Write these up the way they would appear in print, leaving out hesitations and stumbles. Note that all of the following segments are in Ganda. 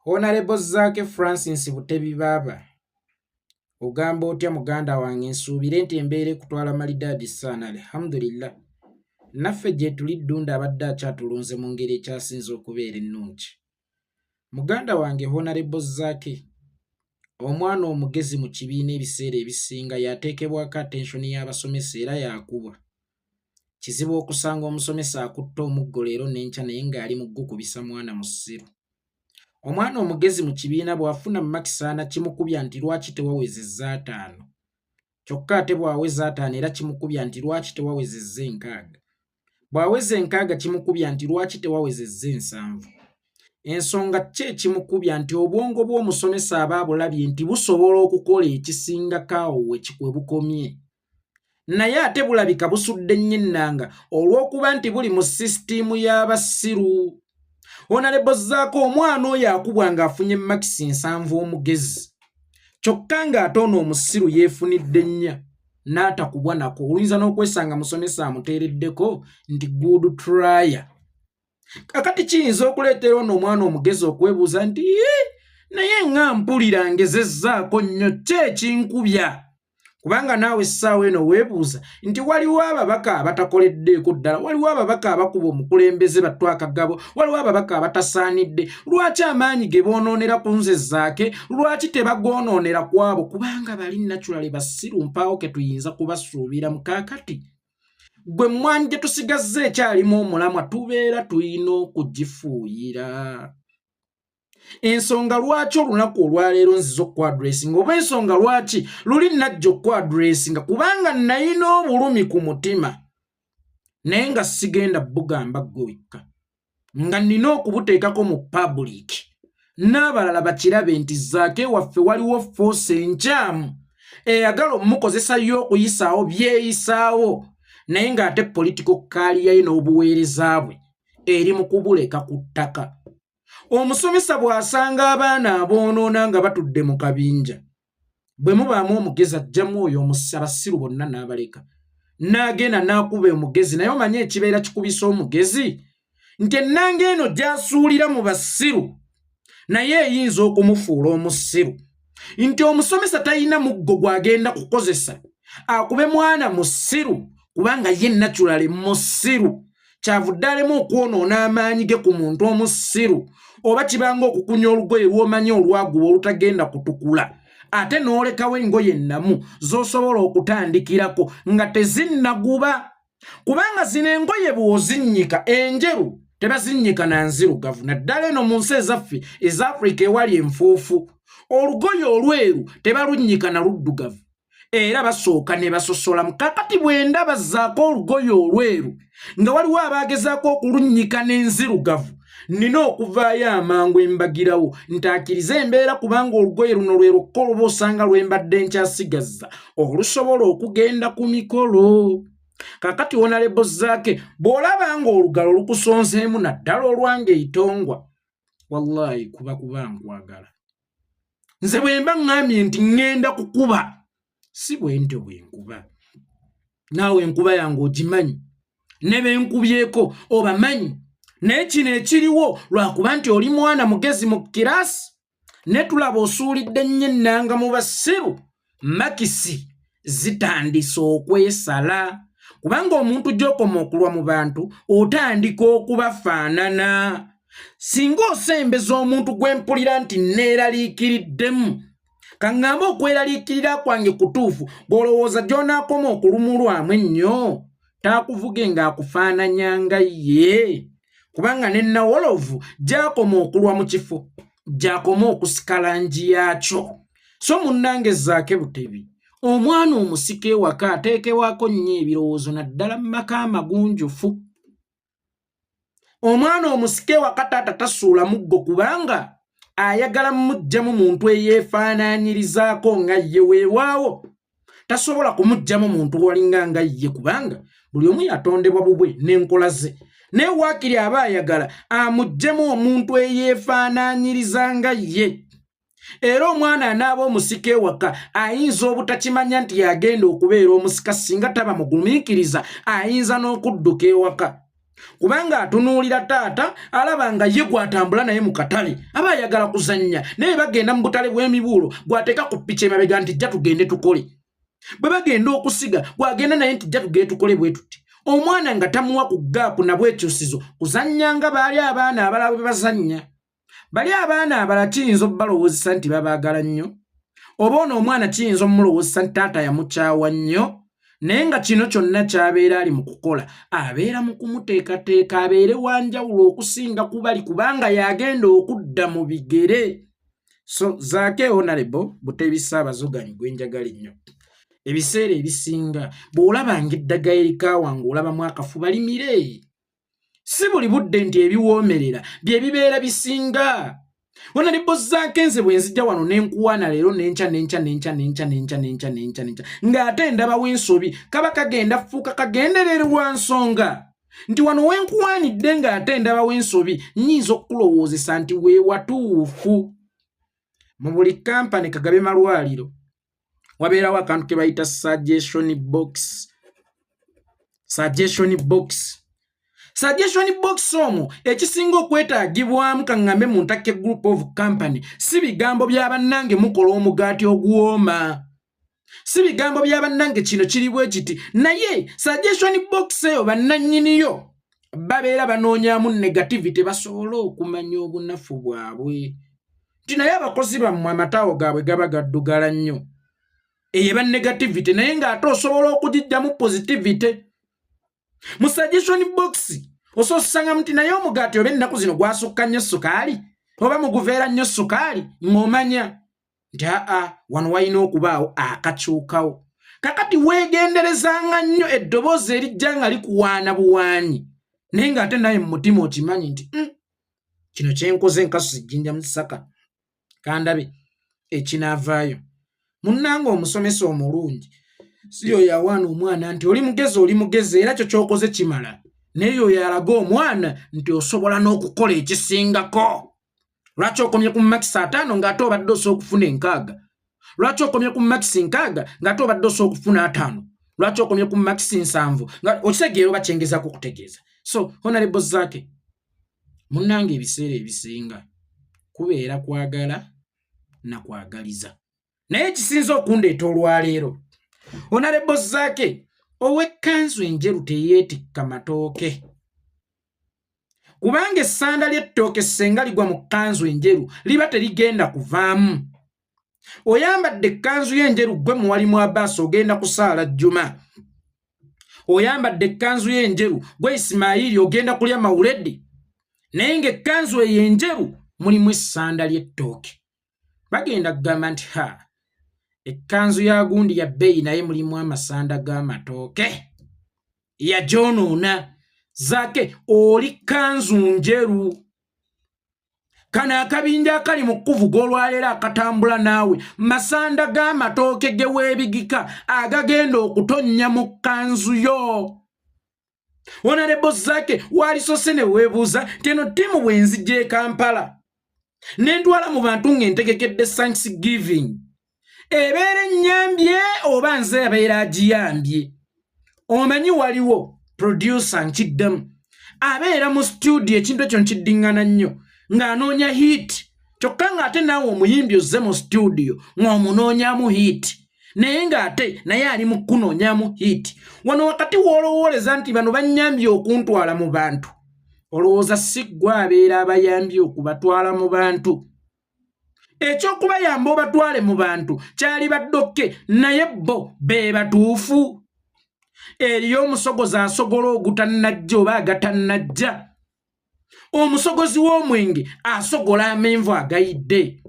Honorable Zaake Francis Butebi Baba. Ogamba otya muganda wange nsuubire nti embeera ekutwala malidaadi saana alhamdulillah. Naffe gye tuli ddunda abadde akyatulunze mu ngeri ekyasinze okubeera ennungi. Muganda wange Honorable Zaake, omwana omugezi mu kibiina ebiseera ebisinga yateekebwako attensioni y'abasomesa era yakubwa. Kizibu okusanga omusomesa akutta omuggo leero n'enkya naye ng'ali mu gukubisa mwana musiru. Omwana omugezi mu kibiina bw'afuna makisaana kimukubya nti lwaki tewawezezza 5. Kyokka ate bw'aweza 5 era kimukubya nti lwaki tewawezezza 6. Bw'aweza 6 kimukubya nti lwaki tewawezezza 7. Ensonga ki ekimukubya nti obwongo bw'omusomesa aba abulabye nti busobola okukola ekisingako awo we bukomye. Naye ate bulabika busudde nnyo ennanga olw'okuba nti buli mu sisitiimu y'abasiru. Honorable Zaake omwana oyo akubwa ng'afunye makisi 7 omugezi. Kyokka ng'ate ono omusiru yeefunidde 4 n'atakubwa nako. Oluyinza n'okwesanga musomesa amuteereddeko nti good try. Kakati kiyinza okuleetera ono omwana omugezi okwebuuza nti naye nga mpulira ngezezzaako nnyo ki ekinkubya? Kubanga naawe essaawa eno weebuuza nti waliwo ababaka abatakoleddeeko ddala, waliwo ababaka abakuba omukulembeze batwakagabo, waliwo ababaka abatasaanidde. Lwaki amaanyi ge boonoonera ku nze Zaake, lwaki tebagoonoonera ku abo? Kubanga bali naturally basiru, mpaawo ke tuyinza kubasuubira mu kaakati. Gwe mmwanyi gye tusigazza ekyalimu omulamwa tubeera tulina okugifuuyira. Ensonga lwaki olunaku olwaleero nziza okwadressinga, oba ensonga lwaki luli najja okwadressinga, kubanga nalina obulumi ku mutima naye nga sigenda bugamba ggwe wekka, nga nina okubuteekako mu public n'abalala bakirabe nti Zaake waffe waliwo force enkyamu eyagala omukozesayo okuyisaawo byeyisaawo, naye ng'ate political career ye n'obuweereza bwe eri mu kubuleka ku ttaka. Omusomesa bw'asanga abaana aboonoona nga batudde mu kabinja, bwe mubaamu omugezi ajjamu oyo abasiru bonna n'abaleka, n'agenda n'akuba omugezi. Naye omanye ekibeera kikubisa omugezi nti ennanga eno gy'asuulira mu basiru naye eyinza okumufuula omusiru, nti omusomesa talina muggo gw'agenda kukozesa akube mwana musiru kubanga ye naturally musiru. Kyavudde alemu okwonoona amaanyi ge ku muntu omusiru, oba kibanga okukunya olugoye lw'omanyi olwaguba olutagenda kutukula, ate n'olekawo engoye ennamu z'osobola okutandikirako nga tezinnaguba. Kubanga zino engoye bw'ozinnyika enjeru tebazinnyika na nzirugavu. Naddala eno mu nsi ezaffe eza Africa ewali enfuufu, olugoye olweru tebalunnyika na luddugavu era basooka ne basosolamu. Kakati bwe ndaba Zaake olugoye olweru nga waliwo abaagezaako okulunnyika n'enzirugavu, nina okuvaayo amangu embagirawo ntaakirize embeera, kubanga olugoye luno lwe lwokka oluba osanga lwembadde nkyasigazza olusobola okugenda ku mikolo. Kakati Honorable Zaake bw'olaba nga olugalo lukusonzeemu naddala olwange eitongwa, wallahi kuba nkwagala. Nze bwe mba ŋŋambye nti ŋŋenda kukuba, si bwe nti bwe nkuba. Naawe enkuba yange ogimanyi, ne be nkubyeko obamanyi. Naye kino ekiriwo lwakuba nti oli mwana mugezi mu kiraasi, ne tulaba osuulidde nnyo ennanga mu basiru, makisi zitandise okwesala. Kubanga omuntu gy'okoma okulwa mu bantu otandika okubafaanana. Singa osembeza omuntu gwe mpulira nti neeraliikiriddemu, kaŋŋambe okweraliikirira kwange kutuufu, bw'olowooza gy'onaakoma okulumulwamu ennyo, taakuvuge ng'akufaananya nga ye. Kubanga ne Nawolovu gy'akoma okulwa mu kifo, gy'akoma okusika langi yakyo. So munnange Zaake Butebi, omwana omusika ewaka ateekewako nnyo ebirowoozo naddala mu maka amagunjufu. Omwana omusika ewaka taata tasuula muggo kubanga ayagala mmuggyamu muntu eyeefaanaanyirizaako nga ye. Weewaawo tasobola kumuggyamu muntu walinga nga ye, kubanga buli omu yatondebwa bubwe n'enkola ze. Naye waakiri aba ayagala amuggyemu omuntu eyeefaanaanyiriza nga ye. Era omwana anaaba omusika ewaka ayinza obutakimanya nti yagenda okubeera omusika singa taba mugumiikiriza, ayinza n'okudduka ewaka kubanga atunuulira taata alaba nga ye gwatambula naye mu katale aba ayagala kuzannya naye bagenda mu butale bw'emibuulo gwateeka ku ppiki emabega nti jja tugende tukole bwe bagenda okusiga gwagenda naye nti jja tugende tukole bwe tuti omwana nga tamuwa ku gaapu nabwekyusizo kuzannya nga baali abaana abalala bwe bazannya bali abaana abalala kiyinza obbalowozesa nti babaagala nnyo oba ono omwana kiyinza omulowozesa nti taata yamukyawa nnyo naye nga kino kyonna ky'abeera ali mu kukola abeera mu kumuteekateeka abeere wanjawulo okusinga kubali kubanga yagenda okudda mu bigere. So Zaake Honorable Butebi Ssaabazuganya gwe njagala ennyo ebiseera ebisinga bw'olabanga eddagala erikaawa ng'olabamu akafuba limire si buli budde nti ebiwoomerera bye bibeera bisinga. Honorable Zaake nze bwe nzijja wano n'enkuwaana leero n'enkya ng'ate ndaba w'ensobi kaba kagenda fuuka kagendererwa nsonga nti wano w'enkuwaanidde ng'ate ndaba w'ensobi nnyinza okukulowoozesa nti weewatuufu. Mu buli kampani Kagabe Malwaliro wabeerawo akantu ke bayita suggestion box omwo ekisinga okwetaagibwamu kaŋŋambe mu Ntake Group of Company si bigambo bya bannange mukola omugaati oguwooma, si bigambo bya bannange kino kiri bwe kiti, naye suggestion box eyo bannannyiniyo babeera banoonyaamu negativity basobole okumanya obunafu bwabwe nti naye abakozi bammwe amataawo gaabwe gaba gaddugala nnyo eyo eba negativity naye ng'ate osobola okugijjamu positivity. Mu suggestion box ososanga muti naye omugaati oba ennaku zino gwasukka nnyo sukaali oba muguveera nnyo sukaali ng'omanya nti wano walina okubaawo akakyukawo. Kakati weegenderezanga nnyo eddoboozi erijja nga likuwaana buwaanyi naye ng'ate naye mu mutima okimanyi nti kino kyenkoze enkasu zijjinja mu kisaka kandabe ekinaavaayo. Munnanga omusomesa omulungi si oyo awaana omwana nti oli mugezi era kyo ky'okoze kimala, naye oyo alaga omwana nti osobola n'okukola ekisingako. Lwaki okomye ku makisi 5 ng'ate obadde osobola okufuna 6? Lwaki okomye ku makisi 6 ng'ate obadde osobola okufuna 5? Lwaki okomye ku makisi 7 nga okitegeera oba kyengezaako okutegeeza? So Honorable Zaake munnanga ebiseera ebisinga kubeera kwagala na kwagaliza, naye ekisinza okundeeta olwaleero Honorable Zaake ow'ekkanzu enjeru teyeetikka matooke, kubanga essanda ly'ettooke senga ligwa mu kkanzu enjeru liba terigenda kuvaamu. Oyambadde ekkanzu y'enjeru gwe muwalimu Abbas ogenda kusaala Juma, oyambadde ekkanzu y'enjeru gwe Isimayiri ogenda kulya mawuledi, naye ng'ekkanzu eyo enjeru mulimu essanda ly'ettooke. Bagenda kugamba nti ekkanzu ya gundi ya bbeeyi naye mulimu amasanda g'amatooke yagyonoona. Zaake oli kkanzu njeru, kano akabinja akali mu kkuvuga olwaleero akatambula naawe masanda g'amatooke ge weebigika agagenda okutonnya mu kkanzu yo. Honorable Zaake waalisose ne weebuuza nti eno ttiimu bwe nzijja e Kampala ne ntwala mu bantu ng'entegekedde Thanksgiving ebeera ennyambye oba nze abeera agiyambye. Omanyi waliwo producer nkiddemu abeera mu studio ekintu ekyo nkiddiŋŋana nnyo ng'anoonya hit, kyokka ng'ate naawe omuyimbi ozze mu studio ng'omunoonyamu hit naye ng'ate naye ali mu kunoonyamu hit. Wano wakati w'olowooleza nti bano bannyambye okuntwala mu bantu, olowooza si ggwe abeera abayambye okubatwala mu bantu. Ekyokubayamba obatwale mu bantu kyali baddokke naye bo be batuufu. Eriyo omusogozi asogola ogutannajja oba agatannajja. Omusogozi w'omwenge asogola amenvu agayidde.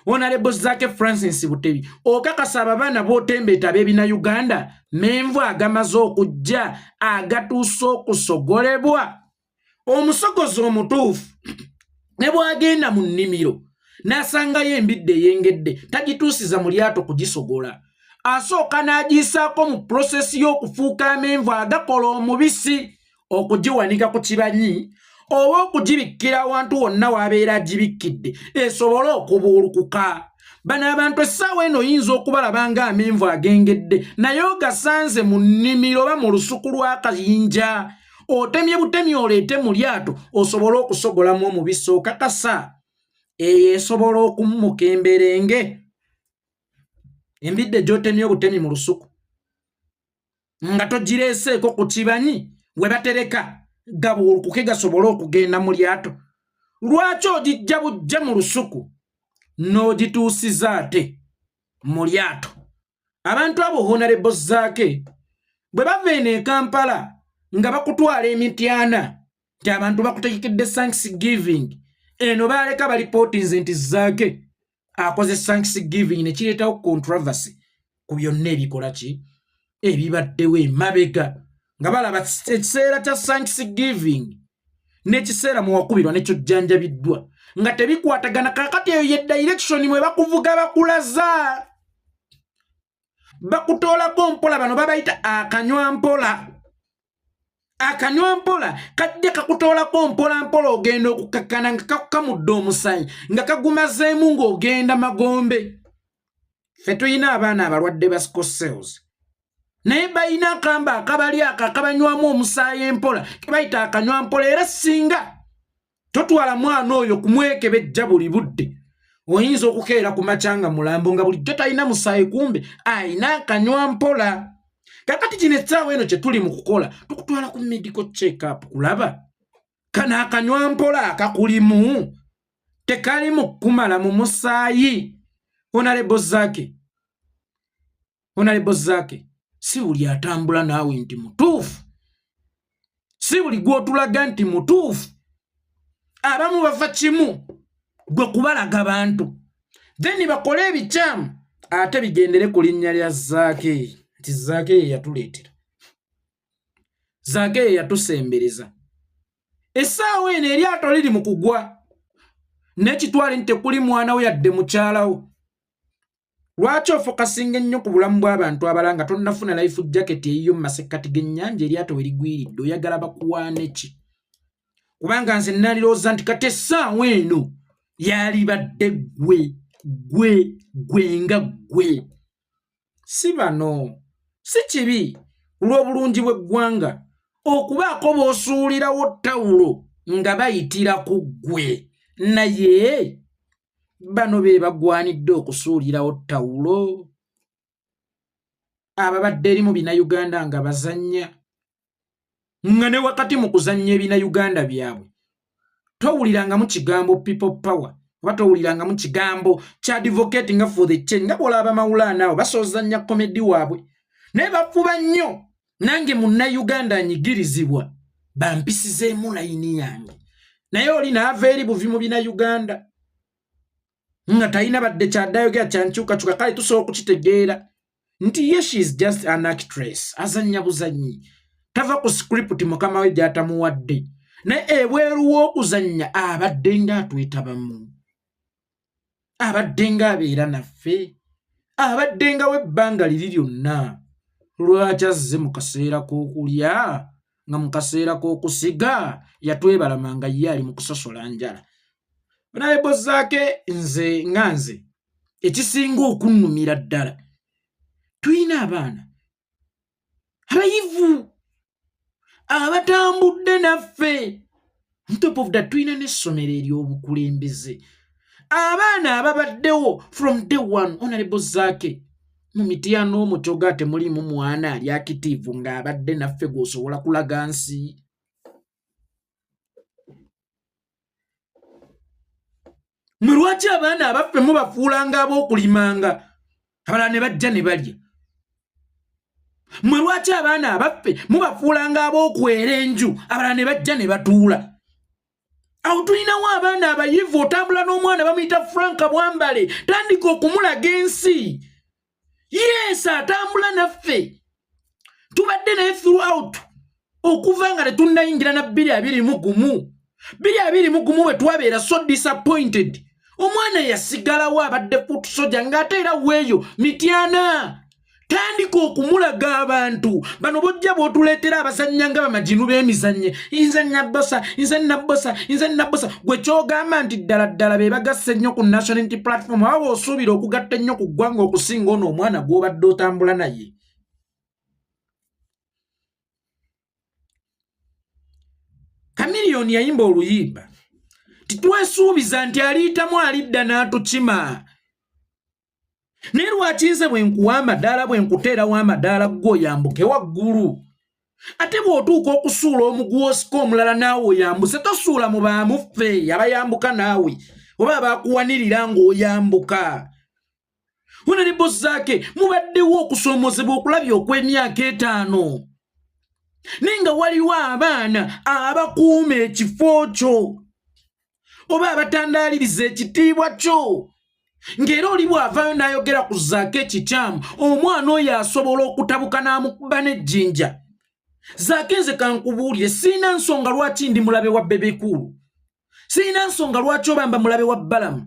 Honorable Zaake Francis Butebi okakasa abaana b'otembeeta ab'ebina Uganda menvu agamaze okujja agatuusa okusogolebwa. Omusogozi omutuufu ne bw'agenda mu nnimiro n'asangayo embidde eyengedde tagituusiza mu lyato kugisogola, asooka n'agiyisaako mu prosesi y'okufuuka amenvu agakola omubisi okugiwanika ku kibanyi oba okugibikkira awantu wonna w'abeera agibikkidde esobole okubuulukuka. Bano abantu essaawa eno oyinza okubalaba ng'amenvu agengedde naye ogasanze mu nnimiro oba mu lusuku lw'akayinja otemye butemi oleete mu lyato osobola okusogolamu omubisi okakasa eyo esobola okummuka emberenge embidde gy'otemye obutemi mu lusuku nga togireeseeko ku kibanyi we batereka gabuulukuke gasobole okugenda mu lyato lwaki ogijja bujja mu lusuku n'ogituusiza ate mu lyato abantu abo Honorable Zaake bwe bava eno e Kampala nga bakutwala emityana nti abantu bakutegekedde Thanksgiving eno baaleka balipootinze nti Zaake akoze Thanksgiving ne kireetawo controversy ku byonna ebikola ki ebibaddewo emabega nga balaba ekiseera kya Thanksgiving n'ekiseera mu wakubirwa nekyojjanjabiddwa nga tebikwatagana kakati eyo ye direction mwe bakuvuga bakulaza bakutoolako mpola bano babayita akanywa mpola kajja kakutoolako mpola ogenda okukakkana nga kakamudde omusanyi nga kagumazeemu ng'ogenda magombe ffe tulina abaana abalwadde ba Scorsese naye balina akamba akabali akabanywamu omusaayi empola kebayita akanywa mpola era singa totwala mwana oyo kumwekebejja buli budde oyinza okukeera ku macanga mulambo nga bulijjo talina musaayi kumbe ayina akanywa mpola kakati kino essaawa eno kye tuli mu kukola tukutwala ku medical check-up kulaba kana akanywa mpola akakulimu tekalimu kumala mu musaayi Honorable Zaake si buli atambula naawe nti mutuufu si buli gw'otulaga nti mutuufu abamu bava kimu gwe kubalaga bantu then bakole ebikyamu ate bigendere ku linnya lya Zaake nti Zaake ye yatuleetera Zaake ye yatusembereza essaawa eno eryato liri mu kugwa n'ekitwale nti tekuli mwana we yadde mukyalawo lwaki ofokasinga ennyo ku bulamu bw'abantu abalala nga tonnafuna life jacket eyiyo mu masekkati g'ennyanja eryato we ligwiridde oyagala bakuwaane ki kubanga nze nalirowooza nti kati essaawa eno yalibadde gwe nga gwe si bano si kibi olw'obulungi bw'eggwanga okubaako b'osuulirawo ttawulo nga bayitira ku ggwe naye bano be bagwanidde okusuulirawo ttawulo ababadde eri mu bina-Uganda nga bazannya nga ne wakati mu kuzannya ebina-Uganda byabwe towulirangamu kigambo people power oba towulirangamu kigambo kya advocating for the change nga bw'olaba mawulana abo basoozannya komedi waabwe naye bafuba nnyo nange munna-Uganda anyigirizibwa bampisizeemu layini yange naye oli naava eri buvi mu bina-Uganda nga talina badde kyadayogera kyankyukakyuka kale tusobola okukitegeera nti ye she is just an actress azannya buzanyi tava ku script mukama we gy'atamuwadde naye ebweru w'okuzannya abadde ng'atwetabamu abadde ng'abeera naffe abadde nga w'ebbanga liri lyonna lwaki azze mu kaseera k'okulya nga mu kaseera k'okusiga yatwebalamanga ye ali mu kusosola njala Honorable Zaake nze ekisinga okunnumira ddala tulina abaana abayivu abatambudde naffe on top of that tulina n'essomero ery'obukulembeze abaana ababaddewo from day one Honorable Zaake mu mityana omutyoga temulimu mwana ali akitiivu ng'abadde naffe gw'osobola kulaga nsi mwe lwaki abaana abaffe mubafuulanga ab'okulimanga abalala ne bajja ne balya mwe lwaki abaana abaffe mubafuulanga ab'okwera enju abalala ne bajja ne batuula awo tulinawo abaana abayivu otambula n'omwana bamuyita Franka Bwambale tandika okumulaga ensi yes atambula naffe tubadde naye throughout okuva nga tetunnayingira na 2021 bwe twabeera so disappointed omwana yasigalawo abadde foot soja ng'ate era weeyo mityana tandika okumulaga abantu bano bojja b'otuleetera abazannya nga bamaginu b'emizannye nze nabbosa gwe kyogamba nti ddala be bagasse ennyo ku national unity platform aba osuubira okugatta ennyo ku ggwanga okusinga ono omwana gw'obadde otambula naye Chameleon yayimba oluyimba titwesuubiza nti aliyitamu alidda n'atukima naye lwaki nze bwe nkuwa amadaala bwe nkuteerawo amadaala gw'oyambuke waggulu ate bw'otuuka okusuula omuguu osika omulala naawe oyambuse tosuula mu baamuffe abayambuka naawe oba abakuwanirira ng'oyambuka. Honorable Zaake mubaddewo okusoomozebwa okulabya okw'emyaka 5 naye nga waliwo abaana abakuuma ekifo kyo oba abatandaaliriza ekitiibwa kyo ng'era oli bw'avaayo n'ayogera ku Zaake ekikyamu omwana oyo asobola okutabuka n'amukuba n'ejjinja. Zaake nze kankubuulire sirina nsonga lwaki ndi mulabe wa Bebekulu, sirina nsonga lwaki oba mba mulabe wa Balamu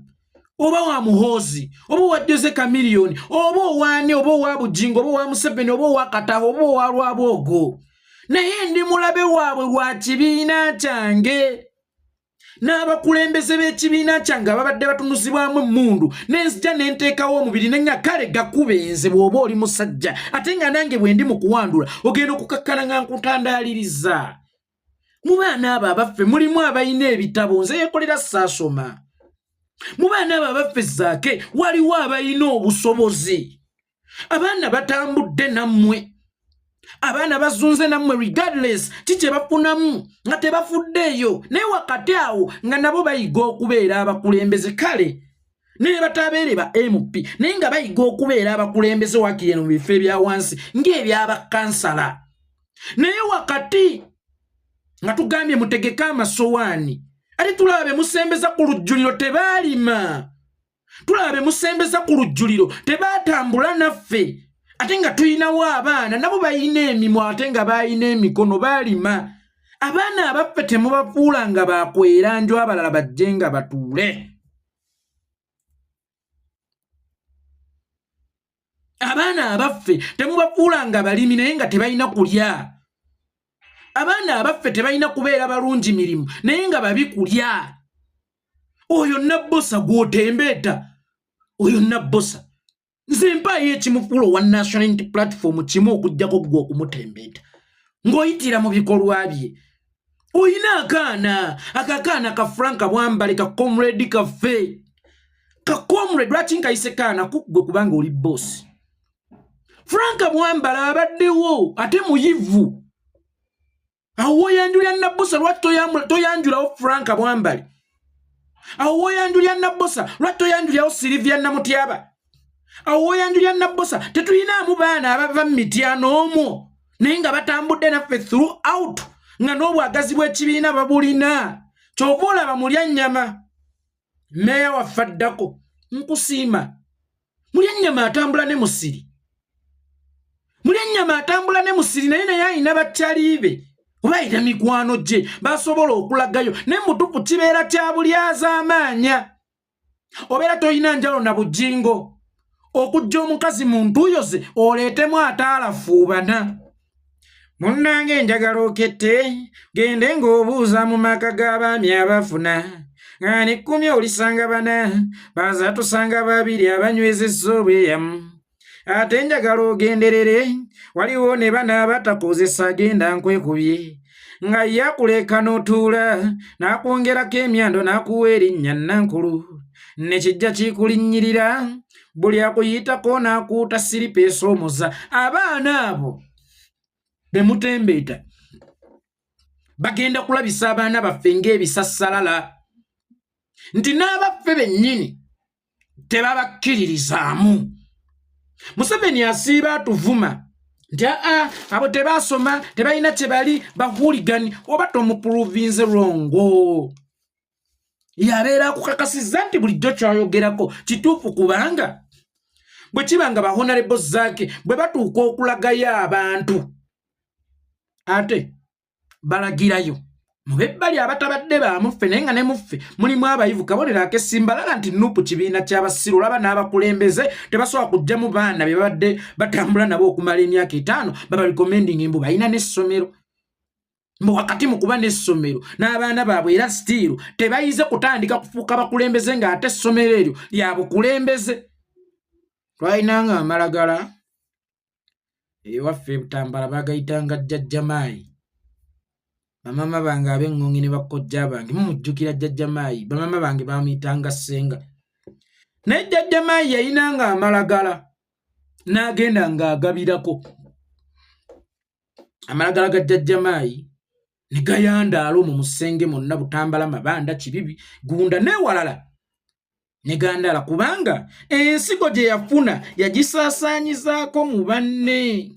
oba wa Muhoozi oba wa Jose Chameleon oba owaani oba owa Bujingo oba owa Museveni oba owa Kataha oba owa Lwabwogo, naye ndi mulabe waabwe lwa kibiina kyange n'abakulembeze b'ekibiina kyange ababadde batunuzibwamu emmundu nenzija nenteekawo omubiri nenya kale gakubenze bw'oba oli musajja ate nga nange bwe ndi mu kuwandula ogenda okukakkana nga nkutandaaliriza. Mu baana abo abaffe mulimu abalina ebitabo nze yeekolera saasoma. Mu baana abo abaffe Zaake waliwo abalina obusobozi. Abaana batambudde nammwe, abaana bazunze nammwe regardless kikye bafunamu nga tebafuddeeyo naye wakati awo nga nabo bayiga okubeera abakulembeze kale naye batabeere ba MP naye nga bayiga okubeera abakulembeze wakiri eno mu bifo ebya wansi ng'ebyabakansala naye wakati nga tugambye mutegeke amasowaani ate tulaba be musembeza ku lujjuliro tebaalima, tulaba be musembeza ku lujjuliro tebaatambula naffe ate nga tuyinawo abaana nabo bayina emimwa ate nga bayina emikono baalima. Abaana abaffe temubafuula nga baakweranjo abalala bajje nga batuule. Abaana abaffe temubafuula nga balimi naye nga tebalina kulya. Abaana abaffe tebalina kubeera balungi mirimu naye nga babi kulya. Oyo Nabbosa gw'otembeeta, oyo Nabbosa nze mpaayo ekimufuula owa National Unity Platform kimu okuggyako gwe okumutembeeta ng'oyitira mu bikolwa bye. Oyina akaana ka Frank Bwambale ka comrade kaffe ka comrade lwaki nkayise kaana kuggwe kubanga oli boss. Frank Bwambale abaddewo ate muyivu. Awo woyanjulya Nabbosa lwaki toyanjulawo Frank Bwambale? Awo woyanjulya Nabbosa lwaki toyanjulyawo Sylvia Namutyaba? Awo woyanjulya Nabbosa tetuyinaamu baana abava mu mityano omwo naye nga batambudde naffe throughout nga n'obwagazi bw'ekibiina babulina. Kyova olaba mulya nnyama mmeeya waffe addako nkusiima mulya nnyama atambula ne musiri, mulya nnyama atambula ne musiri naye ayina bakyali be oba ayina mikwano gye basobola okulagayo naye mutuufu kibeera kya bulyaza amaanya. Obeera toyina njalo na Bujingo okujja omukazi mu ntuuyo ze oleetemu ataalafuubana. Munnange njagala okette gende ng'obuuza mu maka g'abaami abafuna nga ne 10 olisanga bana baza tusanga 2 abanywezezza obweyamu. Ate njagala ogenderere waliwo ne bana abatakozesa agenda nkwekubye nga yakuleka n'otuula n'akwongerako emyando n'akuwa erinnya Nankulu ne kijja kikulinnyirira buli akuyitako n'akuuta siripeesa omuza. Abaana abo be mutembeeta bagenda kulabisa abaana baffe ng'ebisassalala nti n'abaffe bennyini tebabakkiririzaamu. Museveni asiiba atuvuma nti abo tebaasoma tebalina kye bali bahuligani oba tomupuluvinze rongo. Yabeera akukakasizza nti bulijjo kyayogerako kituufu kubanga bwe kiba nga Honorable Zaake bwe batuuka okulagayo abantu ate balagirayo mu bebbali abatabadde baamuffe naye nga ne muffe mulimu abayivu. Kabonero ak'essimbalala nti Nuupu kibiina ky'abasiru olaba n'abakulembeze tebasobola kujja mu baana be babadde batambula nabo okumala emyaka 5 babalikommendinga mbu balina n'essomero mbu wakati mu kuba n'essomero n'abaana baabwe era stiiru tebayize kutandika kufuuka bakulembeze ng'ate essomero eryo lya bukulembeze. Twalinanga amalagala ewaffe Butambala bagayitanga Jjajjamaayi bamama bange ab'engongi ne bakojja bange mumujjukira jjajja Maayi bamama bange bamuyitanga Ssenga naye jjajja Maayi yayinanga amalagala n'agenda ng'agabirako amalagala ga jjajja Maayi ne gayandaala omwo mu Ssenge mwonna Butambala Mabanda Kibibi Gunda n'ewalala ne gandaala kubanga ensigo gye yafuna yagisaasaanyizaako mu banne.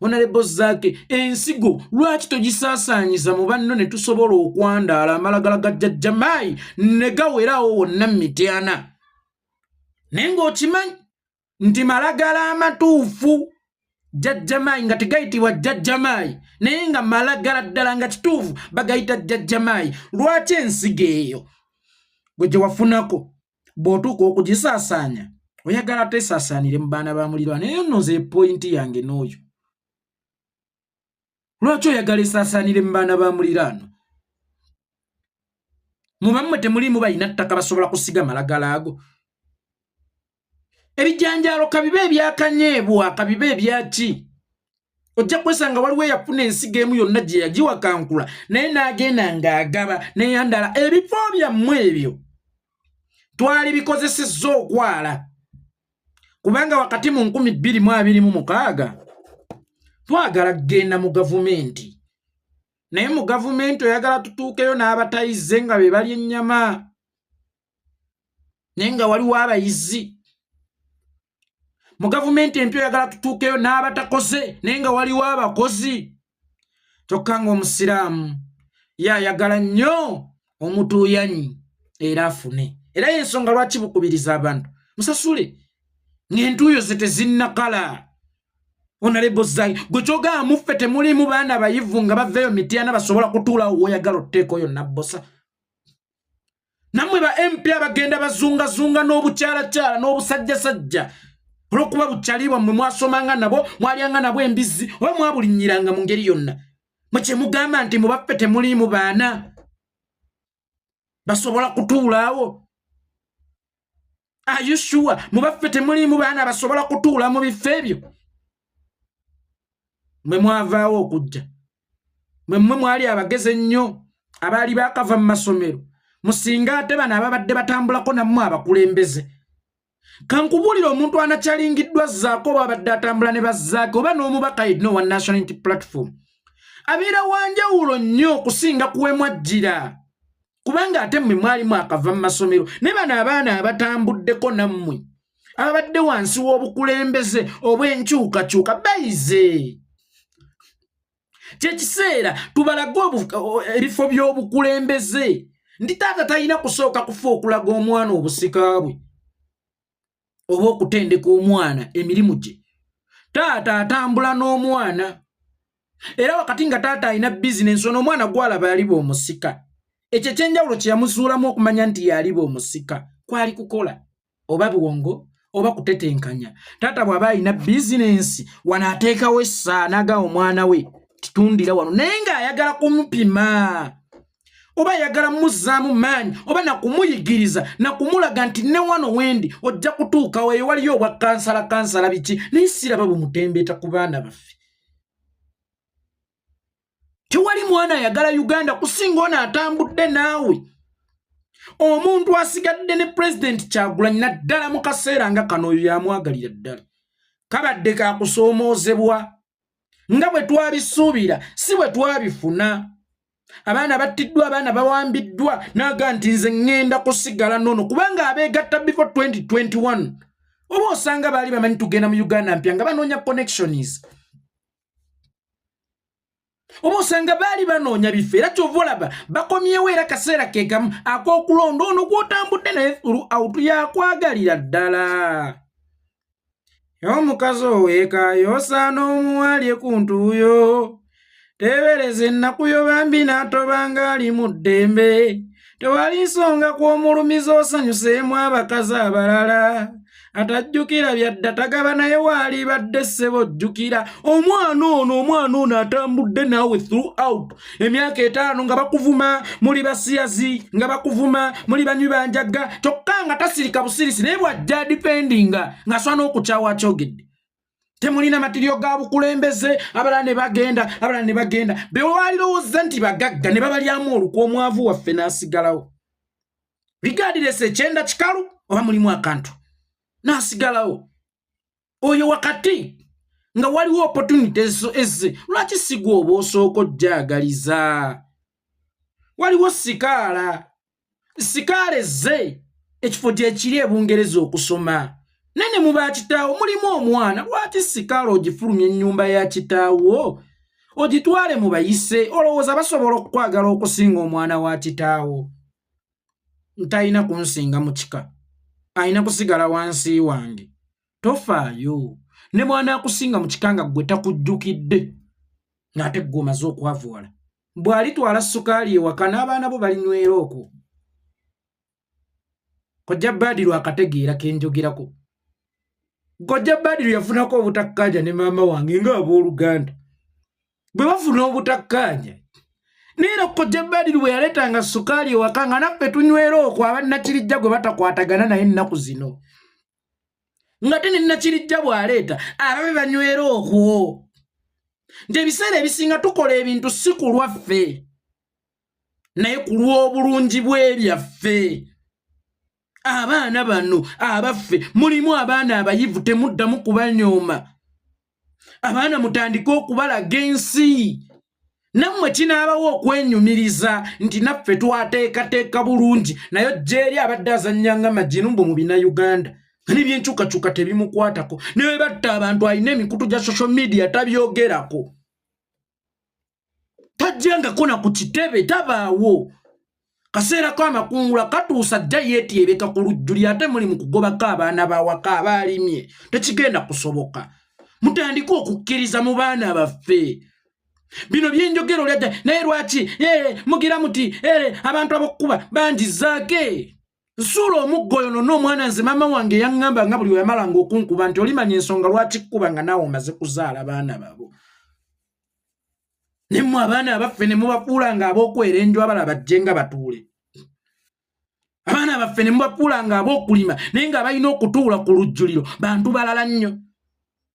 Honorable Zaake ensigo lwaki togisaasaanyiza mu banno ne tusobola okwandaala amalagala ga jjajja Maayi ne gawerawo wonna Mityana naye ng'okimanyi nti malagala amatuufu jjajja Maayi nga tegayitibwa jjajja Maayi naye nga malagala ddala nga kituufu bagayita jjajja Maayi. Lwaki ensigo eyo gwe gye wafunako bw'otuuka okugisaasaanya oyagala tesaasaanire mu baana ba muliraano? Naye nno nze pointi yange n'oyo. Lwaki oyagala esaasaanire mu baana ba muliraano? Mu bammwe temulimu balina ttaka basobola kusiga malagala ago? Ebijanjaalo kabibe ebyakanyeebwa kabibe ebyaki? Ojja kwesanga waliwo eyafuna ensigo emu yonna gye yagiwakankula naye n'agenda ng'agaba n'eyandala. Ebifo byammwe ebyo twali bikozesezza okwala kubanga wakati mu 2026 twagala kugenda mu gavumenti naye mu gavumenti oyagala tutuukeyo n'abatayize nga be bali ennyama naye nga waliwo abayizi. Mu gavumenti empya oyagala tutuukeyo n'abatakoze naye nga waliwo abakozi. Kyokka ng'omusiraamu yayagala nnyo omutuuyanyi era afune. Era y'ensonga lwaki bukubiriza abantu musasule ng'entuuyo ze tezinnakala. Honorable Zaake gwe kyogamba muffe temulimu baana bayivu nga baveeyo Mityana basobola kutuulawo woyagala otteeko yonna bbosa. Nammwe ba MP abagenda bazungazunga n'obukyalakyala n'obusajjasajja olw'okuba bukyali bwammwe mwasomanga nabo mwalyanga nabo embizzi oba mwabulinnyiranga mu ngeri yonna. Mwe kye mugamba nti mu baffe temulimu baana basobola kutuulaawo? Are you sure mu baffe temulimu baana basobola kutuula mu bifo ebyo? Mwe mwavaawo okujja mwe mwali abageze ennyo abaali baakava mu masomero musinga ate bano ababadde batambulako nammwe abakulembeze. Kankubuulira omuntu anakyalingiddwa Zaake oba abadde atambula ne Bazaake oba n'omubaka yenna owa National Unity Platform abeera wanjawulo nnyo okusinga kuwemwajjira kubanga ate mmwe mwalimu akava mu masomero ne bano abaana abatambuddeko nammwe ababadde wansi w'obukulembeze obw'enkyukakyuka bayize. Kyekiseera tubalaga ebifo by'obukulembeze ndi taata talina kusooka kufa okulaga omwana obusika bwe oba okutendeka omwana emirimu gye. Taata atambula n'omwana era wakati nga taata alina bizinensi ono omwana gwalaba aliba omusika. Ekyo ekyenjawulo kye yamuzuulamu okumanya nti yaliba omusika kwali kukola oba bwongo oba kutetenkanya. Taata bw'aba alina bizinensi wano ateekawo essa n'agamba omwana we titundira wano naye ng'ayagala kumupima oba ayagala muzzaamu maanyi oba nakumuyigiriza nakumulaga nti ne wano wendi ojja kutuukawo eyo waliyo obwa kansala biki naye siraba bumutembeeta ku baana baffe. Tewali mwana ayagala Uganda kusinga ono atambudde naawe. Omuntu asigadde ne President Kyagulanyi naddala mu kaseera nga kano oyo yamwagalira ddala. Kabadde kakusoomoozebwa nga bwe twabisuubira si bwe twabifuna. Abaana battiddwa abaana bawambiddwa n'aga nti nze ŋŋenda kusigala nnono kubanga abeegatta before 2021 oba osanga baali bamanyi tugenda mu Uganda mpya nga banoonya connections. Oba osanga baali banoonya bifo era kyova olaba bakomyewo era kaseera ke kamu ak'okulonda ono gw'otambudde naye throughout yakwagalira ddala. Omukazi oweekaayo osaana omuwalye ku ntuuyo teebereze ennaku yo bambi n'atobanga ali mu ddembe. Tewali nsonga kw'omulumiza osanyuseemu abakazi abalala atajjukira byadda tagaba naye waali badde ssebo ojjukira. Omwana ono atambudde naawe throughout emyaka 5 nga bakuvuma muli basiyazi nga bakuvuma muli banywi banjaga kyokka nga tasirika busirisi naye bw'ajja dipendinga ng'aswana okukyawa akyogedde. temulina matirio ga bukulembeze abala ne bagenda be walirowooza nti bagagga ne babalyamu olukwa omwavu waffe n'asigalawo bigadirese ekyenda kikalu oba mulimu akantu n'asigalawo oyo wakati nga waliwo opportunities eze lwaki sigwa oba osooka ojjagaliza waliwo sikaala eze ekifo gyekiri ebungereza okusoma nene muba kitaawo mulimu omwana lwaki sikaala ogifulumya ennyumba ya kitaawo ogitwale mu bayise olowooza basobola okukwagala okusinga omwana wa kitaawo ntalina kunsinga mu kika alina kusigala wansi wange tofaayo ne mwana akusinga mu kika nga ggwe takujjukidde ng'ate ggwe omaze okwavuwala bw'alitwala sukaali ewaka n'abaana bo balinywera okwo kojja Badru akategeera kenjogerako kojja Badru yafunako obutakkanja ne maama wange ng'abooluganda bwe bafuna obutakkanja neera kojja Badru bwe yaleetanga sukaali ewaka nga naffe tunywera okwo abannakirijja gwe batakwatagana naye ennaku zino ng'ate ne Nakirijja bw'aleeta ababe banywera okwo nti ebiseera ebisinga tukola ebintu si ku lwaffe naye ku lw'obulungi bw'ebyaffe abaana bano abaffe mulimu abaana abayivu temuddamu kubanyooma abaana mutandike okubalaga ensi nammwe kinaabawo okwenyumiriza nti naffe twateekateeka bulungi naye ojjeeri abadde azannyanga majinumbu mu bina-Uganda n'ebyenkyukakyuka tebimukwatako naye batta abantu alina emikutu gya social media tabyogerako tajjangako na ku kitebe tabaawo kaseera k'amakungula katuusa ajja yeetyebeka ku lujjuli ate muli mu kugobako abaana bawaka abaalimye tekigenda kusoboka mutandike okukkiriza mu baana baffe bino byenjogero lyajja naye lwaki mugira muti abantu ab'okkuba bangizaake nsuula omuggo oyo nonna omwana nze maama wange yaŋŋamba nga buli we yamalanga okunkuba nti olimanya ensonga lwaki kkuba nga naawe omaze kuzaala abaana babo ne mmwe abaana abaffe ne mubafuulanga ab'okwerenjwa abala bajje nga batuule abaana baffe ne mubafuulanga ab'okulima naye nga balina okutuula ku lujjuliro bantu balala nnyo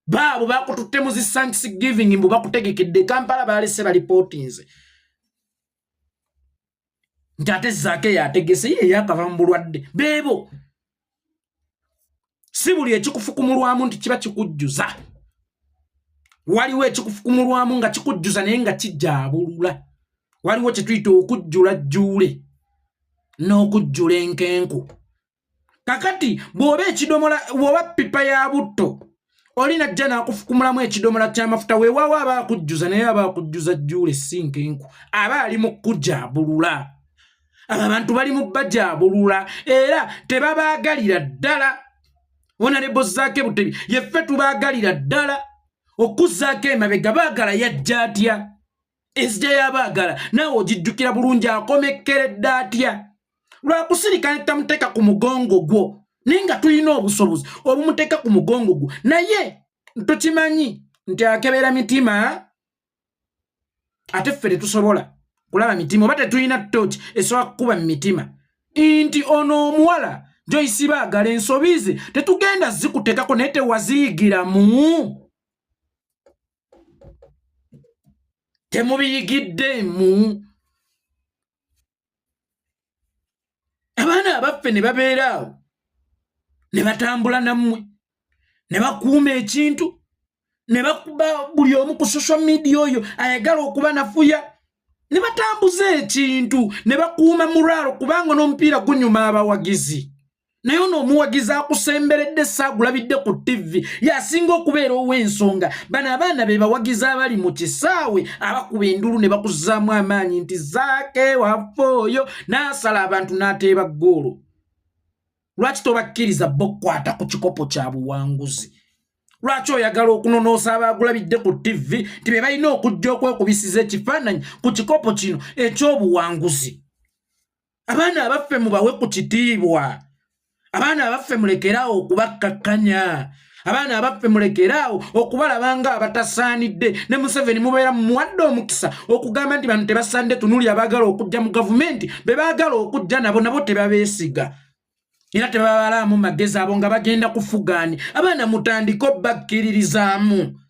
baabo bakututte mu zi Thanksgiving mbu bakutegekedde Kampala balese balipootinze nti ate zaake yategese ye yakava mu bulwadde beebo si buli ekikufukumulwamu nti kiba kikujjuza waliwo ekikufukumulwamu nga kikujjuza naye nga kijjaabulula waliwo kye tuyita okujjula jjuule n'okujjula enkenku kakati bw'oba ekidomola bw'oba pipa ya butto oli najja n'akufukumulamu ekidomola ky'amafuta weewaawo aba akujjuza naye aba akujjuza jjuule si nkenku aba ali mu kujjaabulula abantu bali mu bajjaabulula era tebabaagalira ddala Honorable Zaake Butebi yeffe tubaagalira ddala okuzzaako emabega baagala yajja atya ezija yabaagala naawe ogijjukira bulungi akomekkeredde atya lwakusirika netamuteeka ku mugongo gwo naye nga tulina obusobozi obumuteeka ku mugongo gwo naye tokimanyi nti akebera mitima ate ffe tetusobola kulaba mitima oba tetulina tooki esobola kukuba mu mitima nti ono omuwala Joyce baagala ensobize tetugenda zikuteekako naye tewaziyigiramu temubiyigiddemu abaana abaffe ne babeeraawo ne batambula nammwe ne bakuuma ekintu ne bakuba buli omu ku social media oyo ayagala okuba nafuya ne batambuza ekintu ne bakuuma muraalo kubanga n'omupiira gunyuma abawagizi naye n'omuwagizi akusemberedde saagulabidde ku TV yasinga okubeera ow'ensonga bano abaana be bawagizi abali mu kisaawe abakuba endulu ne bakuzaamu amaanyi nti Zaake waffe oyo n'asala abantu n'ateeba ggoolo lwaki tobakkiriza bokkwata ku kikopo kya buwanguzi lwaki oyagala okunonoosa abaagulabidde ku TV nti be balina okujja okwekubisiza ekifaananyi ku kikopo kino eky'obuwanguzi abaana abaffe mubawe ku kitiibwa abaana abaffe mulekeraawo okubakkakkanya abaana abaffe mulekeraawo okubalaba nga abatasaanidde ne Museveni mubeera muwadde omukisa okugamba nti bano tebasaanidde tunuli abaagala okujja mu gavumenti be baagala okujja nabo tebabeesiga era tebabalamu magezi abo nga bagenda kufugani. Abaana mutandiko bakkiririzaamu,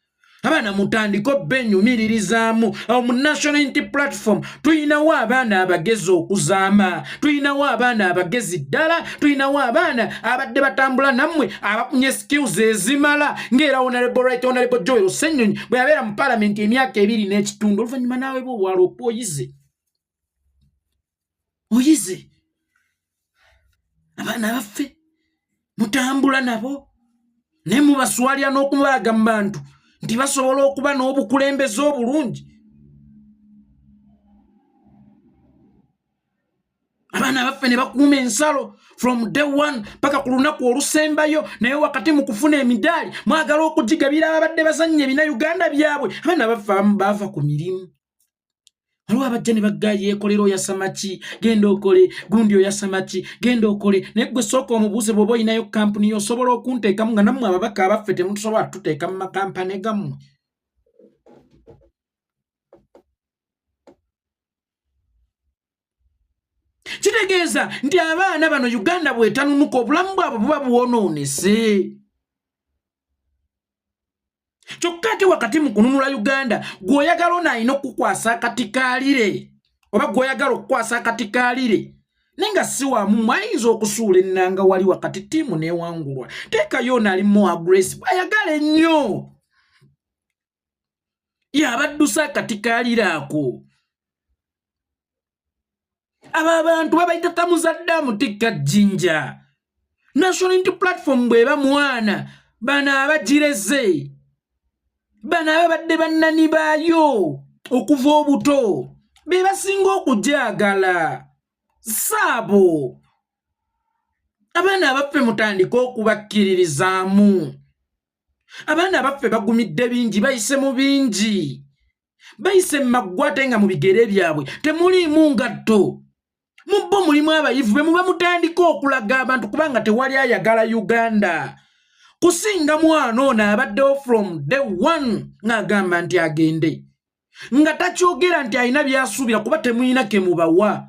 abaana mutandiko benyumiririzamu. Awo mu National Unity Platform tuyinawo abaana abagezi okuzaama, tuyinawo abaana abagezi ddala, tuyinawo abaana abadde batambula nammwe abafunye skills ezimala ng'era Honorable Joel Ssenyonyi bwe yabeera mu Parliament emyaka 2 n'ekitundu. Oluvannyuma naawe bw'obwaloopa oyize abaana baffe mutambula nabo naye mubaswalira n'okumubalaga mu bantu nti basobola okuba n'obukulembeze obulungi. Abaana baffe ne bakuuma ensalo from day one paka ku lunaku olusembayo, naye wakati mu kufuna emidaali mwagala okugigabira ababadde bazannya ebina Uganda byabwe. Abaana baffe abamu baava ku mirimu. Waliwo abajja ne bagga yeekolera oyasamaki genda okole, gundi oyasamaki genda okole, naye gwe sooka omubuuze bw'oba olinayo kampuni osobola okunteekamu nga nammwe ababaka abaffe temutusobola tuteeka mu makampani gammwe. Kitegeeza nti abaana bano Uganda bwetanunuka obulamu bwabwe buba buwonoonese. Kyokka ate wakati mu kununula Uganda gw'oyagala onaayina okukwasa akatikaalire oba gw'oyagala okukwasa akatikaalire naye nga si wamu mwayinza okusuula ennanga wali wakati ttiimu neewangulwa. Teekayo onaali more aggressive ayagala ennyo y'abaddusa akatikaalire ako. Abo abantu babayita tamuzaddamu tikka jjinja. National Unity Platform bw'eba mwana bano abagireze, bano ababadde bannani baayo okuva obuto be basinga okugyagala saabo. Abaana abaffe mutandika okubakkiririzaamu. Abaana abaffe bagumidde bingi, bayise mu bingi, bayise mu maggwa ate nga mu bigere byabwe temuliimu ngatto. Mubbo mulimu abayivu be muba mutandika okulaga abantu kubanga tewali ayagala Uganda. Kusinga mwana ono abaddewo from day one ng'agamba nti agende, nga takyogera nti alina byasuubira kuba temuyina ke mubawa,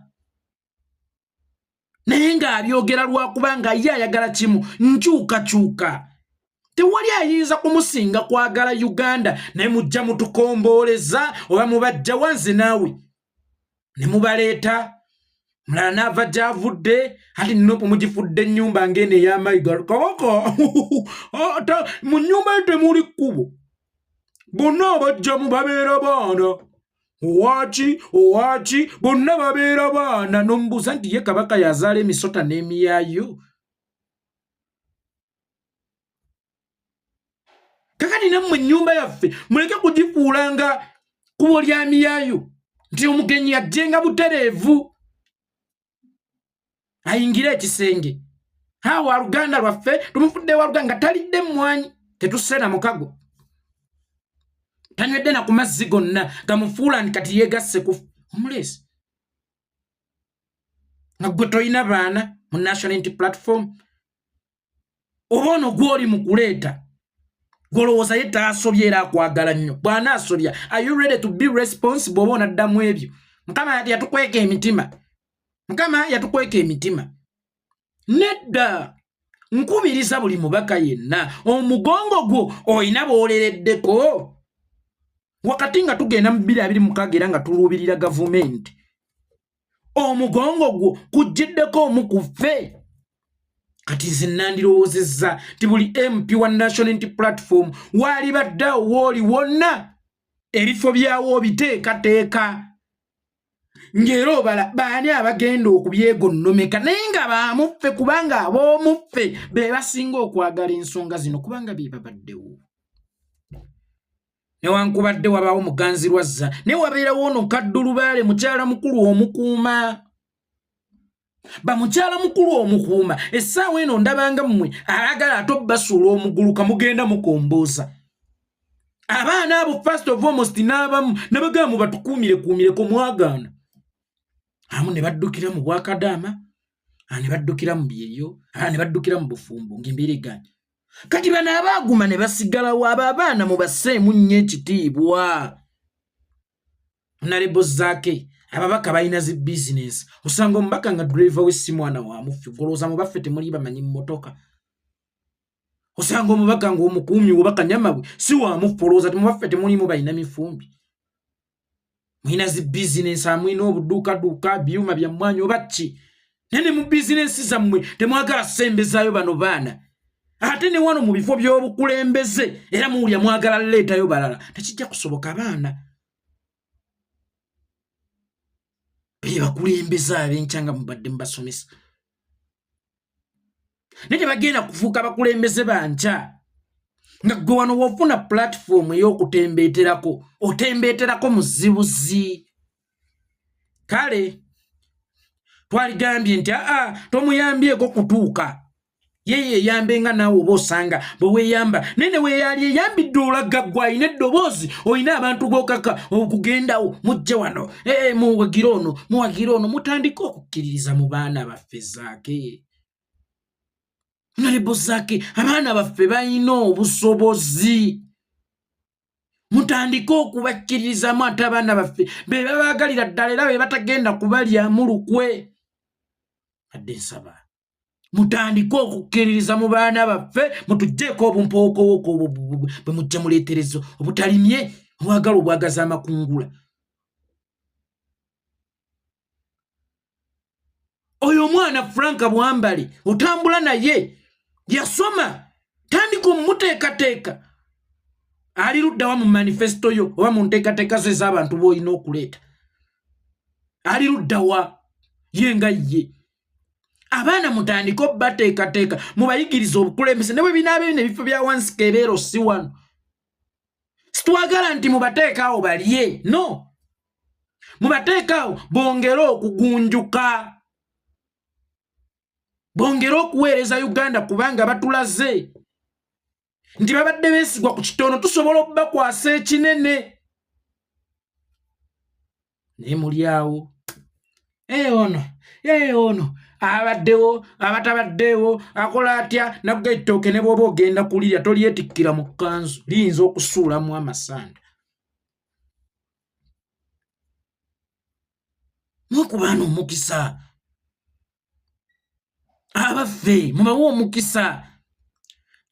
naye ng'abyogera lwakubanga ye ayagala kimu nkyukakyuka. Tewali ayinza kumusinga kwagala Uganda, naye mujja mutukombooleza oba mubajja wanze naawe ne mubaleeta. Mulala naava gy'avudde ati nopo mugifudde ennyumba ng'eno ey'amayiga kabaka mu nnyumba ye temuli kkubo, bonna abajjamu babeera baana. Owaki bonna babeera baana. N'omubuuza nti ye kabaka yazaala emisota n'emiyaayo. Kakati nammwe ennyumba yaffe muleke kugifuulanga kkubo lya miyaayo nti omugenyi ajjenga butereevu ayingire ekisenge. Wa Luganda lwaffe tumufudde wa Luganda talidde mmwanyi tetuseera mukago, tanywedde na ku mazzi gonna gamufuula nti kati yeegasse ku omulesi. Nga gwe toyina baana mu National Unity Platform oba ono gw'oli mu kuleeta gw'olowooza ye taasobya era akwagala nnyo. Bw'anaasobya are you ready to be responsible oba onaddamu ebyo? Mukama yatukweka emitima, Mukama yatukweka emitima. Nedda nkubiriza buli mubaka yenna omugongo gwo oyina bw'olereddeko. Wakati nga tugenda mu 2026 era nga tuluubirira gavumenti, omugongo gwo kugiddeko omu ku ffe. Kati nze nandirowoozezza ti buli MP wa National Unity Platform waali baddawo wooli wonna ebifo byawo biteekateeka ng'era obala baani abagenda okubyegonnomeka, naye nga baamuffe kubanga ab'omuffe be basinga okwagala ensonga zino kubanga be babaddewo. Newankubadde wabaawo Muganzirwazza naye wabeerawo ono Kaddulubaale mukyala mukulu omukuuma. Bamukyala mukulu omukuuma essaawa eno ndabanga mmwe ayagala ate obbasuula omugulu kamugenda mukombooza. Abaana abo first of almost n'abamu nabagamba batukuumire ko mwagaana. Amu ne baddukira mu Bwakadaama, ne baddukira mu Byeyo, ne baddukira mu Bufumbo ng'embiriganya. Kati bano abaaguma ne basigalawo abo abaana mubasseemu nnyo ekitiibwa. Honorable Zaake ababaka balina zi business osanga omubaka nga driver w'essimu mwana wa mufi golooza mubaffe temuli bamanyi mmotoka osanga omubaka nga omukuumi wabaka nyamabwe si wa mufi olowooza temubaffe temulimu balina mifumbi mulina zi business amulina obuduukaduuka byuma bya mmwanyi oba ki nene mu bizinesi zammwe temwagala sembezaayo bano baana ate ne wano mu bifo by'obukulembeze era muwulya mwagala leetayo balala tekijja kusoboka baana be bakulembeze ab'enkya nga mubadde mubasomesa naye tebagenda kufuuka bakulembeze bankya nga gwe wano wofuna platform ey'okutembeeterako otembeeterako muzibuzi kale twaligambye nti tomuyambyeko kutuuka yeye eyambe nga naawe oba osanga bwe weeyamba naye ne weeyali eyambidde olaga gwe alina eddoboozi olina abantu b'okaka okugendawo mujje wano muwagira ono mutandike okukkiririza mu baana baffe zaake nalebo zaake abaana baffe balina obusobozi mutandike okubakkiririzamu ate abaana baffe be babaagalira ddala era be batagenda kubalyamu lukwe adde nsaba mutandike okukkiririza mu baana baffe mutugjeeko obumpookowoko bwe mujja muleeterezo obutalimye obwagala obwagaza amakungula oyo omwana Franka Bwambale otambula naye yasoma tandika omumuteekateeka ali luddawa mu manifesto yo oba mu nteekateeka ze z'abantu b'olina okuleeta ali luddawa ye nga ye abaana mutandika obbateekateeka mubayigiriza obukulembeze ne bwe binaaba bino ebifo bya wansi kebeero si wano situwagala nti mubateekaawo balye no mubateekaawo bongere okugunjuka bongere okuweereza Uganda kubanga batulaze nti babadde beesigwa ku kitono tusobola okubakwasa ekinene ne muli awo ono abaddewo abatabaddewo akola atya nakuga ettooke ne bw'oba ogenda kulirya tolyetikkira mu kkanzu liyinza okusuulamu amasanda mukubaana omukisa abaffe mubawa omukisa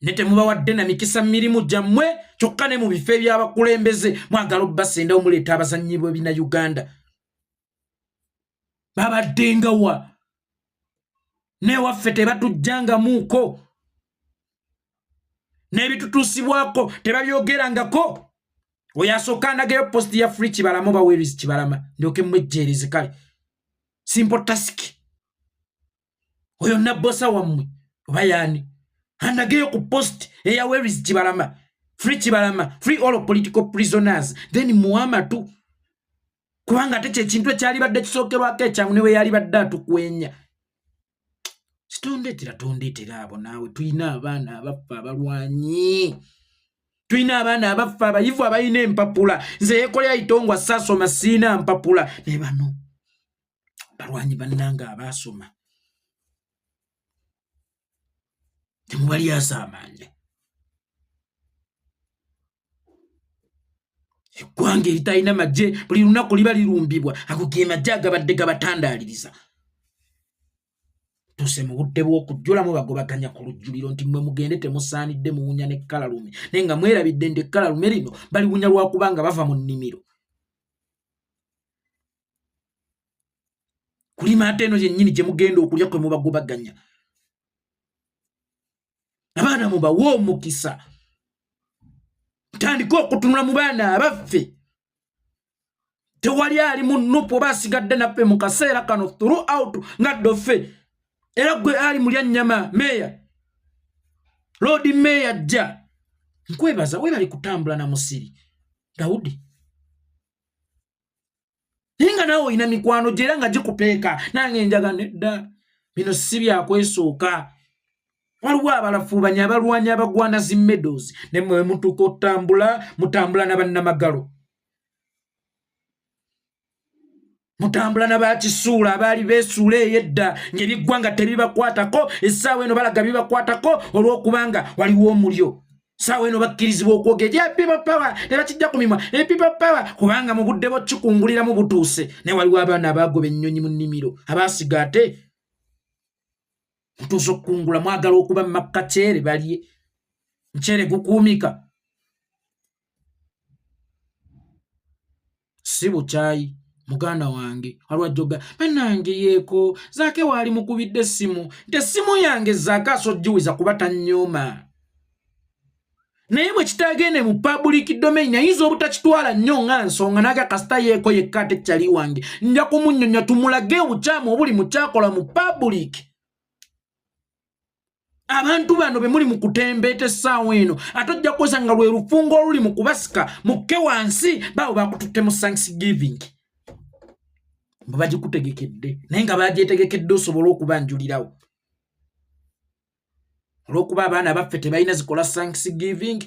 ne temubawadde na mikisa mirimu gyammwe kyokka ne mu bifo eby'abakulembeze mwagala obbasendawo muleeta abazannyi b'ebina Uganda babaddengawa newaffe tebatujjangamuuko n'ebitutuusibwako tebabyogerangako oyo asooka anagayo posti ya Free Kibalama oba Where's Kibalama ndyoke mwejjeereze kale simple task oyo nabbosa wammwe oba yaani anagayo ku post eya Where's Kibalama Free Kibalama free all political prisoners then muhamatu kubanga ate kyekintu ekyali badde kisookerwako ekyangu ne we yali badde atukwenya tondeetera abo naawe tulina abaana abaffe abalwanyi tulina abaana abaffe abayivu abalina empapula nze yeekolera itongwa saasoma siina mpapula ne bano balwanyi bannanga abaasoma temubalyaza amaanyi eggwanga eritalina magye buli lunaku liba lirumbibwa ago ge magye agabadde gabatandaaliriza tuse mu budde bw'okujjulamu bagobaganya ku lujjuliro nti mwe mugende temusaanidde muwunya n'ekkalalume naye nga mwerabidde nti ekkalalume lino baliwunya lwakubanga bava mu nnimiro kulima ate eno yennyini gye mugenda okulya kwe mubagobaganya abaana mubawa omukisa tandika okutunula mu baana abaffe tewali ali mu nupu oba asigadde naffe mu kaseera kano throughout nga ddoffe era gwe ali mulya nnyama meya Lord Meya jja nkwebaza we bali kutambula na musiri Daudi ninga nawe olina mikwano gyera nga gikupeeka nange njaga nedda bino si byakwesooka waliwo abalafuubanya abalwanyi abagwana zi meadows ne mwe mutuuka mutambula na bannamagalo mutambula na bakisuula abaali beesuula eyedda ng'ebiggwanga tebibakwatako essaawa eno balaga bibakwatako olw'okubanga waliwo omulyo sawa eno bakkirizibwa okwogera people power ne bakijja ku mimwa people power kubanga mu budde bw'okikungulira mu butuuse ne waliwo abaana abagoba ennyonyi mu nnimiro abaasiga ate mutuusa okukungula mwagala okuba mumakkaceere balye muceere gukuumika si bukyayi muganda wange alwajjoga bannange yeeko zaake waali mukubidde essimu nti essimu yange zaake asojjuwiza kuba tannyooma naye bwe kitagende mu public domain ayinza obutakitwala nnyo nga nsonga naga kasita yeeko yekka ate kyali wange nja kumunyonya tumulage obukyamu obuli mu kyakola mu public abantu bano be muli mu kutembeeta essaawa eno ate ojja kukozesa nga lwe lufungo oluli mu kubasika mukke wansi baawo bakututte mu thanksgiving bwe bagikutegekedde naye nga bagyetegekedde osobole okubanjulirawo olw'okuba abaana baffe tebalina zikola thanksgiving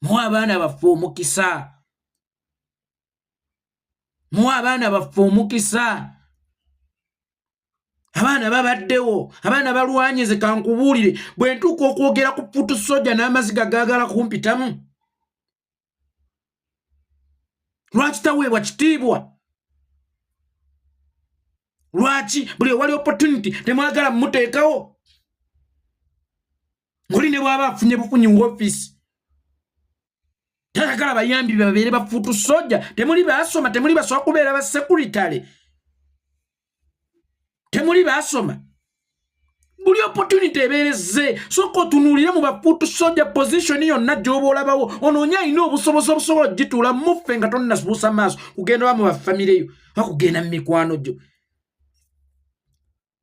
muwa abaana baffe omukisa muwa abaana baffe omukisa abaana babaddewo abaana balwanyize kankubuulire bwe ntuuka okwogera ku putu soja n'amaziga gaagala kumpitamu lwaki taweebwa kitiibwa lwaki buli ewali opportunity temwagala mumuteekawo ngoli ne bw'aba afunye bufunyi mu ofiisi tayagala bayambi babeere bafuutu soja temuli baasoma temuli basobola kubeera ba sekuritale temuli baasoma buli opportunity ebeerezze soka otunuulire mu bafuutu soja position yonna gy'oba olabawo onoonya alina obusobozi obusobola ogituula muffe nga tonnasubuusa maaso kugenda ba mu bafamireyo bakugenda mu mikwano gyo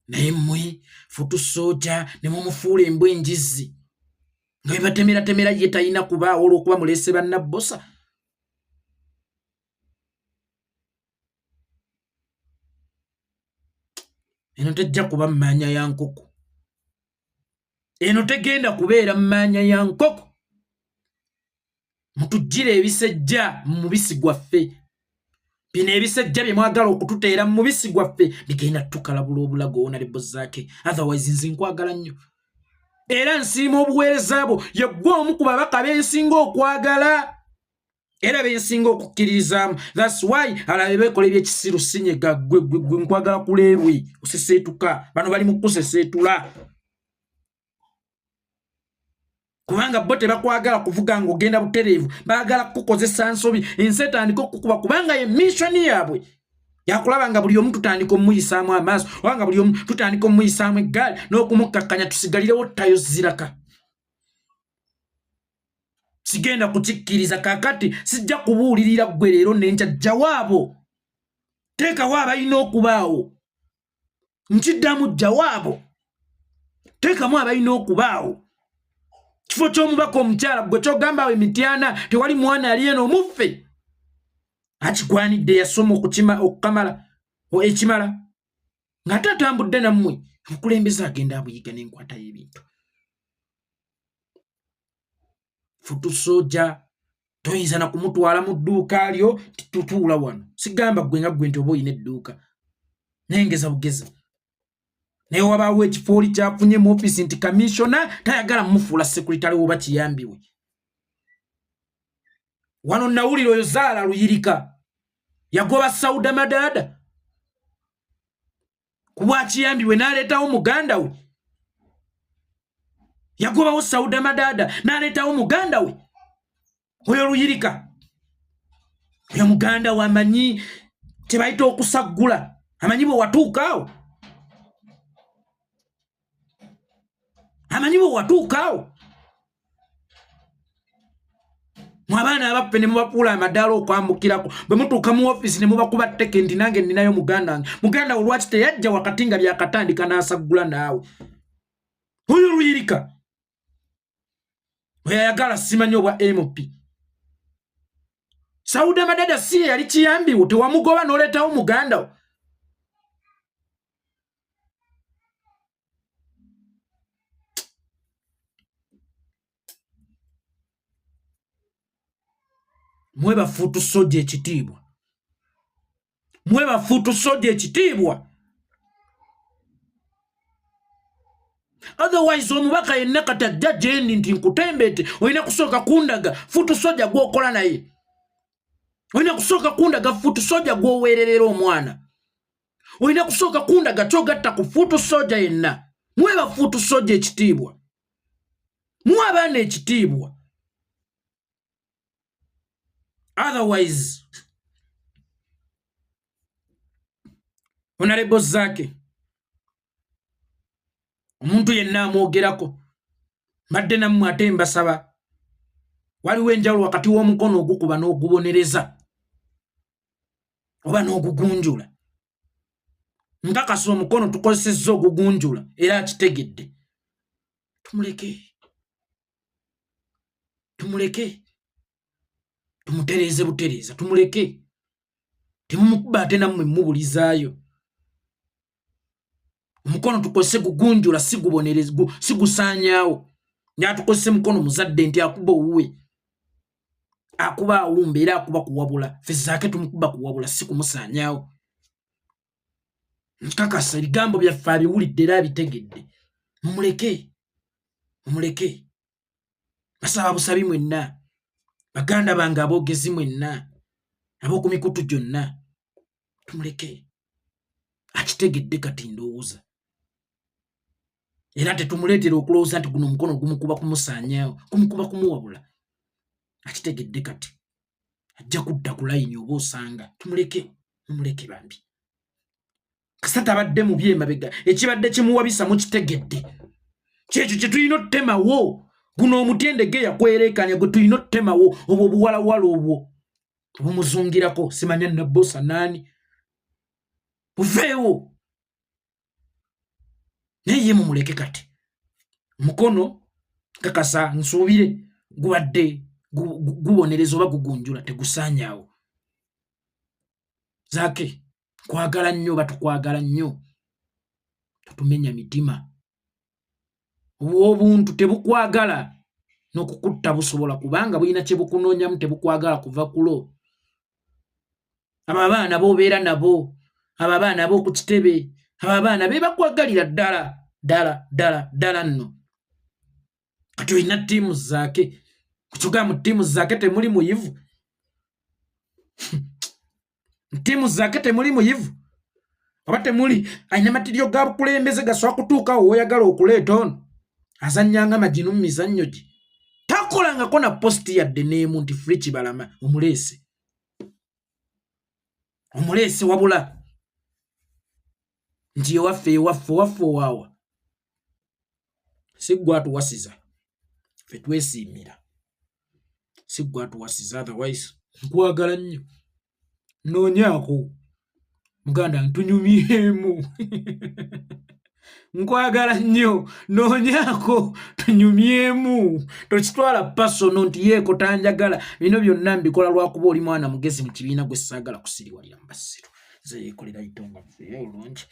naye mmwe fuutu soja ne mumufuula embwa enjizzi nga bebatemeratemera ye talina kubaawo olw'okuba muleese bannabbosa eno tejja kuba mmaanya ya nkoko eno tegenda kubeera mmaanya ya nkoko mutugire ebisejja mu mubisi gwaffe bino ebisejja bye mwagala okututeera mu mubisi gwaffe bigenda tukalabula obulago Honorable Zaake otherwise nze nkwagala nnyo era nsiima obuweereza bwo yeggwe omu ku babaka bensinga okwagala era bensinga okukkiririzaamu thats why alabe bekola ebyekisiru sinyega gwe nkwagala kuleebwe oseseetuka bano bali mu kuseseetula kubanga bo tebakwagala kuvuga nga ogenda butereevu baagala kukukozesa nsobi ensi etandika okukuba kubanga ye missoni yaabwe yakulaba nga buli omu tutandika omuyisaamu amaaso obanga buli omu tutandika omuyisaamu eggaali n'okumukkakkanya tusigalirewo ttayo ziraka sigenda kukikkiriza kaakati sijja kubuulirira ggwe leero nenkya jawaabo teekawo abalina okubaawo nkiddamu jawaabo teekamu abalina okubaawo kifo ky'omubaka omukyala gwe kyogamba we Mityana tewali mwana ali eno omuffe akigwanidde yasoma okukamala ekimala ng'ate atambudde nammwe omukulembeze agenda abuyiga n'enkwata y'ebintu futu soja toyinza na kumutwala mu dduuka lyo tutuula wano sigamba gwe nga gwe nti oba oyina edduuka nengeza bugezi naye wabaawo ekifo oli kyafunye mu ofiisi nti kamishona tayagala mumufuula sekuritale oba kiyambiwe wano nawulira oyo Zaala Luyirika yagoba Sauda Madada kuba kiyambiwe n'aleetawo muganda we yagobawo Sauda Madada n'aleetawo muganda we oyo Luyirika oyo muganda we amanyi tebayita okusaggula amanyi bwe watuukaawo amanyi bwe watuukaawo mu abaana abaffe ne mubapuula amadaala okwambukirako bwe mutuuka mu ofiisi ne mubakuba tteke nti nange nninayo muganda wange muganda we lwaki teyajja wakati nga byakatandika n'asaggula naawe oyo Luyirika oyo ayagala simanyi obwa MP Sauda Madada si ye yali kiyambiwo tewamugoba n'oleetawo muganda we mwe bafuutu soja ekitiibwa mwe bafuutu soja ekitiibwa Otherwise omubaka yenna kati ajja gyendi nti nkutembeete olina kusooka kundaga futu soja gw'okola naye. Olina kusooka kundaga futu soja gw'oweererera omwana. Olina kusooka kundaga kyogatta ku futu soja yenna. Mweba futu soja ekitiibwa. Muwa abaana ekitiibwa. Otherwise Honorable Zaake omuntu yenna amwogerako madde nammwe ate mbasaba waliwo enjawulo wakati w'omukono ogukuba n'ogubonereza oba n'ogugunjula. Nkakasa omukono tukozesezza ogugunjula era akitegedde. Tumuleke tumutereeze butereeza. Tumuleke temumukuba ate nammwe mubulizaayo. Omukono tukozese gugunjula si gubonereza si gusaanyaawo. Nga tukozese mukono muzadde nti akuba owuwe. Akuba awumba era akuba kuwabula. Ffe Zaake tumukuba kuwabula si kumusaanyaawo. Nkakasa ebigambo byaffe abiwulidde era abitegedde. Mumuleke. Basaba busabi mwenna. Baganda bange aboogezi mwenna. Ab'oku mikutu gyonna. Tumuleke. Akitegedde kati ndowooza. Era tetumuleetera okulowooza nti guno omukono gumukuba kumusaanyaawo. Gumukuba kumuwabula. Akitegedde kati. Ajja kudda ku layini oba osanga. Mumuleke bambi. Kasita abadde mu byemabega ekibadde kimuwabisa mukitegedde. Kyekyo kye tulina otemawo. Guno omutendege yakwereekanya gwe tulina otemawo obwo obuwalawala obwo. Obumuzungirako simanya nabbosa naani. Buveewo. Naye ye mumuleke kati. Mukono kakasa nsuubire gubadde gubonereza oba gugunjula tegusaanyaawo. Zaake kwagala nnyo batukwagala nnyo. Tutumenya mitima. Obuntu tebukwagala n'okukutta busobola kubanga bulina kye bukunoonyamu tebukwagala kuva kulo. Abo abaana b'obeera nabo, abo abaana b'oku kitebe, abo abaana be bakwagalira ddala nno. Kati olina ttiimu Zaake. Kukyuga mu ttiimu Zaake temuli muyivu. Ttiimu Zaake temuli muyivu. Oba temuli alina matirio ga bukulembeze gasobola kutuukawo w'oyagala okuleeta ono. Azannyanga maginu mu mizannyo gye. Takolangako na positi yadde n'emu nti Free Kibalama omuleese wabula nti ewaffe owaawa. Si ggwe atuwasiza. Ffe twesiimira. Si ggwe atuwasiza otherwise nkwagala nnyo. Noonyaako muganda ntunyumyemu. Nkwagala nnyo noonyaako tunyumyemu. Tokitwala pasono nti yeeko tanjagala. Bino byonna mbikola lwakuba oli mwana mugezi mu kibiina gwe saagala kusiriwalira mu basiru. Nze yeekolera itonga ffe olungi.